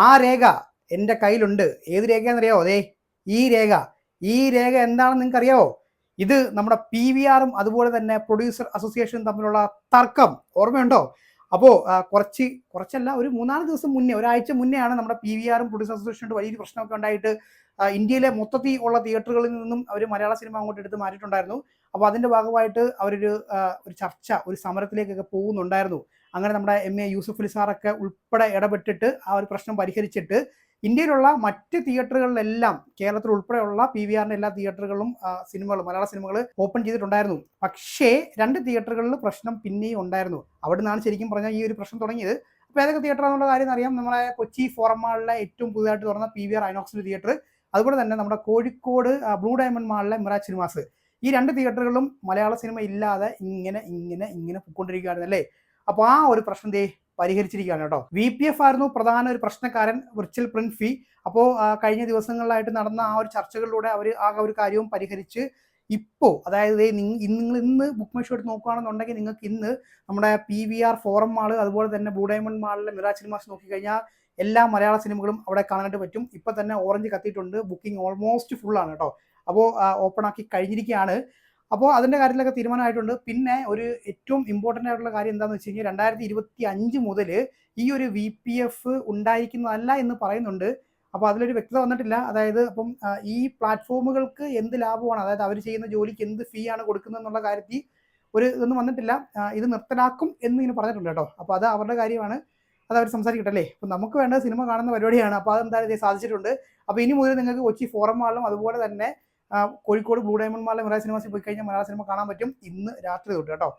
ആ രേഖ എൻ്റെ കയ്യിലുണ്ട്. ഏത് രേഖയാണെന്നറിയാമോ? അതെ ഈ രേഖ. ഈ രേഖ എന്താണെന്ന് നിങ്ങൾക്ക് അറിയാമോ? ഇത് നമ്മുടെ PVRും അതുപോലെ തന്നെ പ്രൊഡ്യൂസർ അസോസിയേഷനും തമ്മിലുള്ള തർക്കം ഓർമ്മയുണ്ടോ? അപ്പോൾ കുറച്ചല്ല, ഒരു 3-4 ദിവസം മുന്നേ, ഒരാഴ്ച മുന്നെയാണ് നമ്മുടെ PVRും പ്രൊഡ്യൂസർ അസോസിയേഷനും വലിയൊരു പ്രശ്നമൊക്കെ ഉണ്ടായിട്ട് ഇന്ത്യയിലെ മൊത്തത്തിൽ ഉള്ള തിയേറ്ററുകളിൽ നിന്നും അവർ മലയാള സിനിമ അങ്ങോട്ട് എടുത്ത് മാറ്റിയിട്ടുണ്ടായിരുന്നു. അപ്പോൾ അതിൻ്റെ ഭാഗമായിട്ട് ഒരു ചർച്ച, ഒരു സമരത്തിലേക്കൊക്കെ പോകുന്നുണ്ടായിരുന്നു. അങ്ങനെ നമ്മുടെ MA യൂസഫലി സാറൊക്കെ ഉൾപ്പെടെ ഇടപെട്ടിട്ട് ആ ഒരു പ്രശ്നം പരിഹരിച്ചിട്ട് ഇന്ത്യയിലുള്ള മറ്റ് തിയേറ്ററുകളിലെല്ലാം, കേരളത്തിൽ ഉൾപ്പെടെയുള്ള PVRന്റെ എല്ലാ തിയേറ്ററുകളിലും മലയാള സിനിമകൾ ഓപ്പൺ ചെയ്തിട്ടുണ്ടായിരുന്നു. പക്ഷേ 2 തിയേറ്ററുകളിൽ പ്രശ്നം പിന്നെയും ഉണ്ടായിരുന്നു. അവിടെ നിന്നാണ് ശരിക്കും പറഞ്ഞാൽ ഈ ഒരു പ്രശ്നം തുടങ്ങിയത്. അപ്പോൾ ഏതൊക്കെ തിയേറ്ററാണെന്നുള്ള കാര്യം അറിയാം. നമ്മളെ കൊച്ചി ഫോറം മാളിലെ ഏറ്റവും പുതുതായിട്ട് തുറന്ന PVR ഐനോക്സിന്റെ തിയേറ്റർ, അതുപോലെ തന്നെ നമ്മുടെ Kozhikode blue diamond മാളിലെ Miraj cinemas. ഈ 2 തിയേറ്ററുകളിലും മലയാള സിനിമ ഇല്ലാതെ ഇങ്ങനെ പൊയ്ക്കൊണ്ടിരിക്കുകയായിരുന്നു അല്ലേ. അപ്പോൾ ആ ഒരു പ്രശ്നം പരിഹരിച്ചിരിക്കുകയാണ് കേട്ടോ. VPF ആയിരുന്നു പ്രധാന ഒരു പ്രശ്നക്കാരൻ, വിർച്വൽ പ്രിന്റ് ഫീ. അപ്പോൾ കഴിഞ്ഞ ദിവസങ്ങളിലായിട്ട് നടന്ന ആ ഒരു ചർച്ചകളിലൂടെ അവർ ആ ഒരു കാര്യവും പരിഹരിച്ച് ഇപ്പോൾ, അതായത് നിങ്ങൾ ഇന്ന് ബുക്ക് മൈ ഷോ എടുത്ത് നോക്കുകയാണെന്നുണ്ടെങ്കിൽ നിങ്ങൾക്ക് ഇന്ന് നമ്മുടെ PVR ഫോറം മാള്, അതുപോലെ തന്നെ ബ്ലൂ ഡയമണ്ട് മാളിലെ മിറാജ് സിനിമാസ് നോക്കിക്കഴിഞ്ഞാൽ എല്ലാ മലയാള സിനിമകളും അവിടെ കാണാനായിട്ട് പറ്റും. ഇപ്പം തന്നെ ഓറഞ്ച് കത്തിയിട്ടുണ്ട്, ബുക്കിംഗ് ഓൾമോസ്റ്റ് ഫുള്ളാണ് കേട്ടോ. അപ്പോൾ ഓപ്പൺ ആക്കി കഴിഞ്ഞിരിക്കുകയാണ്. അപ്പോൾ അതിൻ്റെ കാര്യത്തിലൊക്കെ തീരുമാനമായിട്ടുണ്ട്. പിന്നെ ഒരു ഏറ്റവും ഇമ്പോർട്ടൻ്റ് ആയിട്ടുള്ള കാര്യം എന്താണെന്ന് വെച്ച് കഴിഞ്ഞാൽ 2025 മുതൽ ഈ ഒരു VPF ഉണ്ടായിരിക്കുന്നതല്ല എന്ന് പറയുന്നുണ്ട്. അപ്പോൾ അതിലൊരു വ്യക്തത വന്നിട്ടില്ല. അതായത് അപ്പം ഈ പ്ലാറ്റ്ഫോമുകൾക്ക് എന്ത് ലാഭമാണ്, അതായത് അവർ ചെയ്യുന്ന ജോലിക്ക് എന്ത് ഫീ ആണ് കൊടുക്കുന്നത് എന്നുള്ള കാര്യത്തിൽ ഇതൊന്നും വന്നിട്ടില്ല. ഇത് നിർത്തലാക്കും എന്ന് ഇങ്ങനെ പറഞ്ഞിട്ടുണ്ട് കേട്ടോ. അപ്പോൾ അത് അവരുടെ കാര്യമാണ്, അത് അവർ സംസാരിക്കട്ടെ അല്ലേ. അപ്പം നമുക്ക് വേണ്ടത് സിനിമ കാണുന്ന പരിപാടിയാണ്. അപ്പോൾ അതെന്തായാലും ഇത് സാധിച്ചിട്ടുണ്ട്. അപ്പോൾ ഇനി മുതൽ നിങ്ങൾക്ക് കൊച്ചി ഫോറം മാളിലും അതുപോലെ തന്നെ കോഴിക്കോട് ബ്ലൂ ഡയമണ്ട് മാളിലെ മിറാജ് സിനിമാസിൽ പോയി കഴിഞ്ഞാൽ മലയാള സിനിമ കാണാൻ പറ്റും ഇന്ന് രാത്രി തൊട്ട് കേട്ടോ.